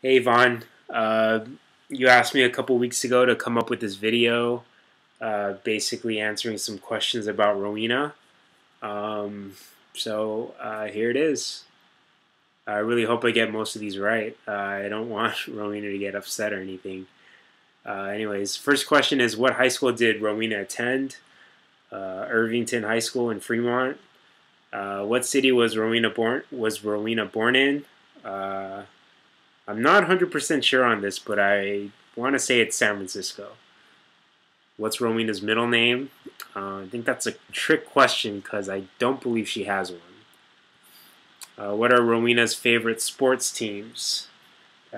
Hey Vaughn, you asked me a couple weeks ago to come up with this video, basically answering some questions about Rowena. Um, so here it is. I really hope I get most of these right. I don't want Rowena to get upset or anything. Anyways, first question is, what high school did Rowena attend? Irvington High School in Fremont. What city was Rowena born in? Uh, I'm not 100% sure on this, but I want to say it's San Francisco. What's Rowena's middle name? I think that's a trick question because I don't believe she has one. What are Rowena's favorite sports teams?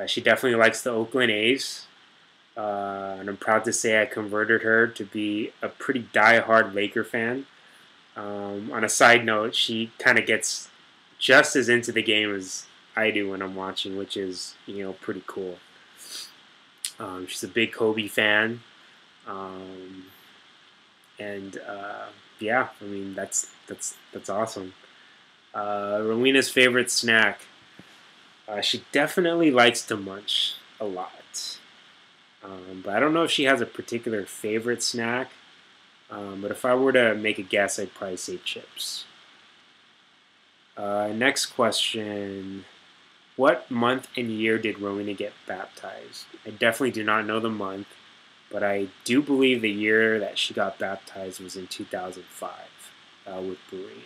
She definitely likes the Oakland A's. And I'm proud to say I converted her to be a pretty die-hard Laker fan. On a side note, she kind of gets just as into the game as I do when I'm watching, which is pretty cool. She's a big Kobe fan, um, and yeah, I mean that's awesome. Rowena's favorite snack. She definitely likes to munch a lot, but I don't know if she has a particular favorite snack. But if I were to make a guess, I'd probably say chips. Next question. What month and year did Rowena get baptized? I definitely do not know the month, but I do believe the year that she got baptized was in 2005 with Berean.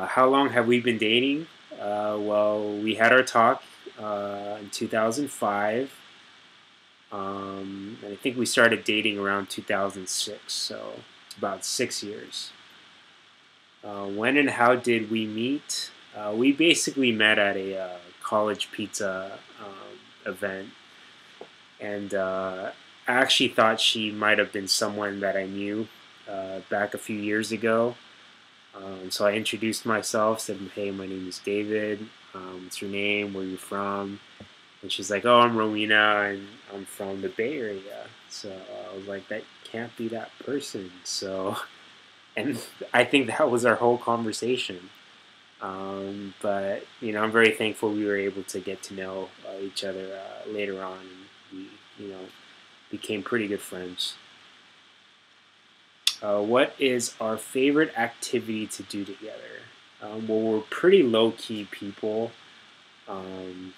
How long have we been dating? Well, we had our talk in 2005, and I think we started dating around 2006, so it's about 6 years. When and how did we meet? We basically met at a college pizza event, and I actually thought she might have been someone that I knew back a few years ago. So I introduced myself, said, "Hey, my name is David. What's your name? Where are you from?" And she's like, "Oh, I'm Rowena, and I'm from the Bay Area." So I was like, "That can't be that person." So, and I think that was our whole conversation. But I'm very thankful we were able to get to know each other later on, and we, became pretty good friends. What is our favorite activity to do together? Well, we're pretty low key people, um,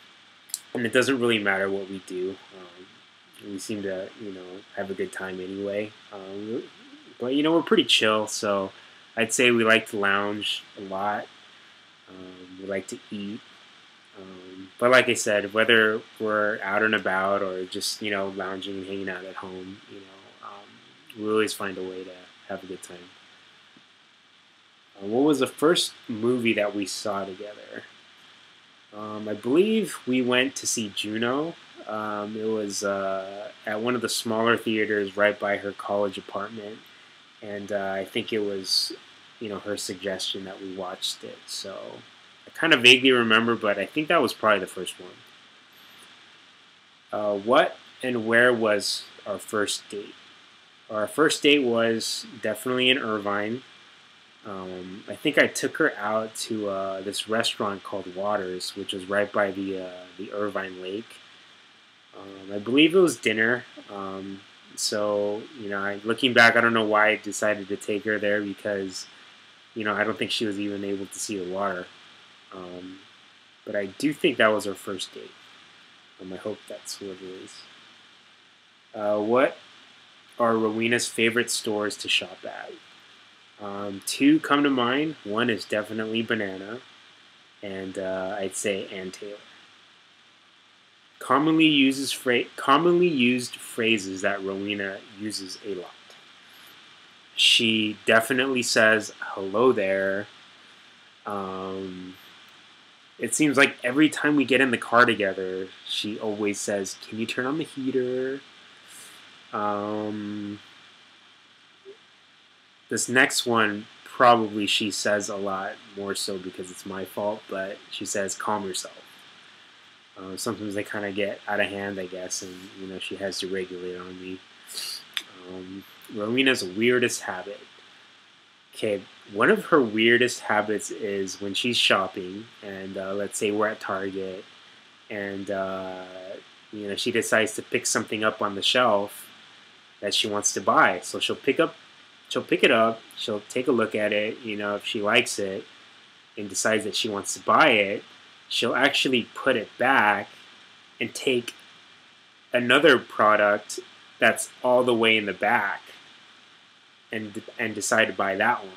and it doesn't really matter what we do. We seem to, have a good time anyway. But we're pretty chill, so I'd say we like to lounge a lot. We like to eat. But like I said, whether we're out and about or just lounging and hanging out at home, we always find a way to have a good time. What was the first movie that we saw together? I believe we went to see Juno. It was at one of the smaller theaters right by her college apartment, and I think it was her suggestion that we watched it. So I kind of vaguely remember, but I think that was probably the first one. What and where was our first date? Our first date was definitely in Irvine. I think I took her out to this restaurant called Waters, which was right by the Irvine Lake. I believe it was dinner. So looking back, I don't know why I decided to take her there because I don't think she was even able to see the water. Um, but I do think that was our first date. I hope that's what it is. What are Rowena's favorite stores to shop at? Two come to mind. One is definitely Banana, and I'd say Ann Taylor. Commonly used phrases that Rowena uses a lot. She definitely says "hello there." Um, it seems like every time we get in the car together, she always says, "Can you turn on the heater?" Um, this next one probably she says a lot more so because it's my fault, but she says, "Calm yourself." Sometimes they kind of get out of hand, I guess, and she has to regulate on me. Rowena's weirdest habit. Okay, one of her weirdest habits is when she's shopping, and let's say we're at Target, and she decides to pick something up on the shelf that she wants to buy. So she'll pick it up, she'll take a look at it. If she likes it and decides that she wants to buy it, she'll actually put it back and take another product that's all the way in the back and decide to buy that one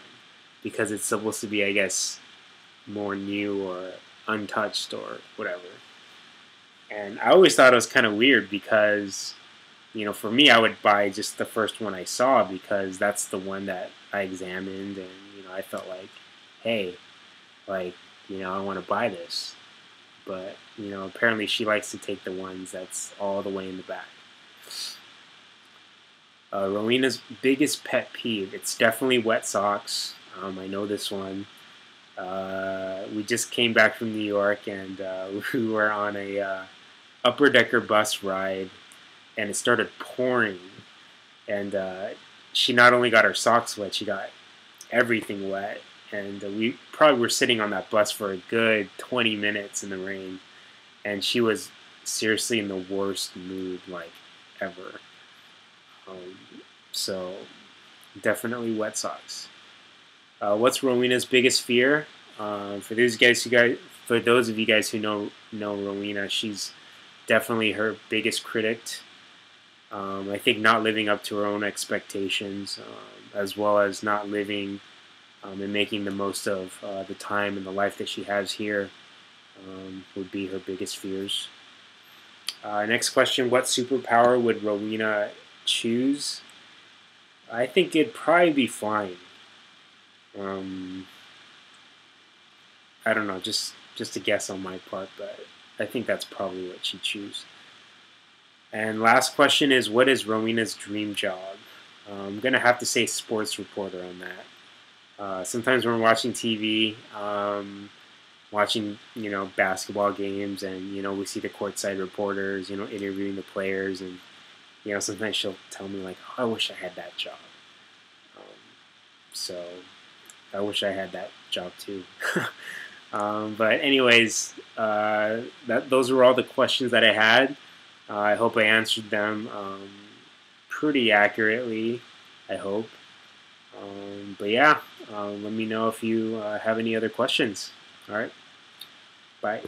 because it's supposed to be, I guess, more new or untouched or whatever. And I always thought it was kind of weird because, for me, I would buy just the first one I saw because that's the one that I examined and, I felt like, hey, like, I want to buy this. But, apparently she likes to take the ones that's all the way in the back. Rowena's biggest pet peeve, it's definitely wet socks. I know this one. We just came back from New York and we were on a upper decker bus ride and it started pouring. And she not only got her socks wet, she got everything wet. And we probably were sitting on that bus for a good 20 minutes in the rain. And she was seriously in the worst mood, like, ever. So, definitely wet socks. What's Rowena's biggest fear? For those of you guys who know Rowena, she's definitely her biggest critic. I think not living up to her own expectations, as well as not living and making the most of the time and the life that she has here, would be her biggest fears. Next question: what superpower would Rowena choose? I think it'd probably be flying. Um, I don't know, just a guess on my part, but I think that's probably what she'd choose. And last question is, what is Rowena's dream job? I'm gonna have to say sports reporter on that. Sometimes when we're watching TV, watching basketball games, and we see the courtside reporters, interviewing the players, and sometimes she'll tell me like, oh, I wish I had that job. Um, so I wish I had that job too. But anyways, those were all the questions that I had. I hope I answered them pretty accurately. I hope. But yeah, let me know if you have any other questions. All right. Bye.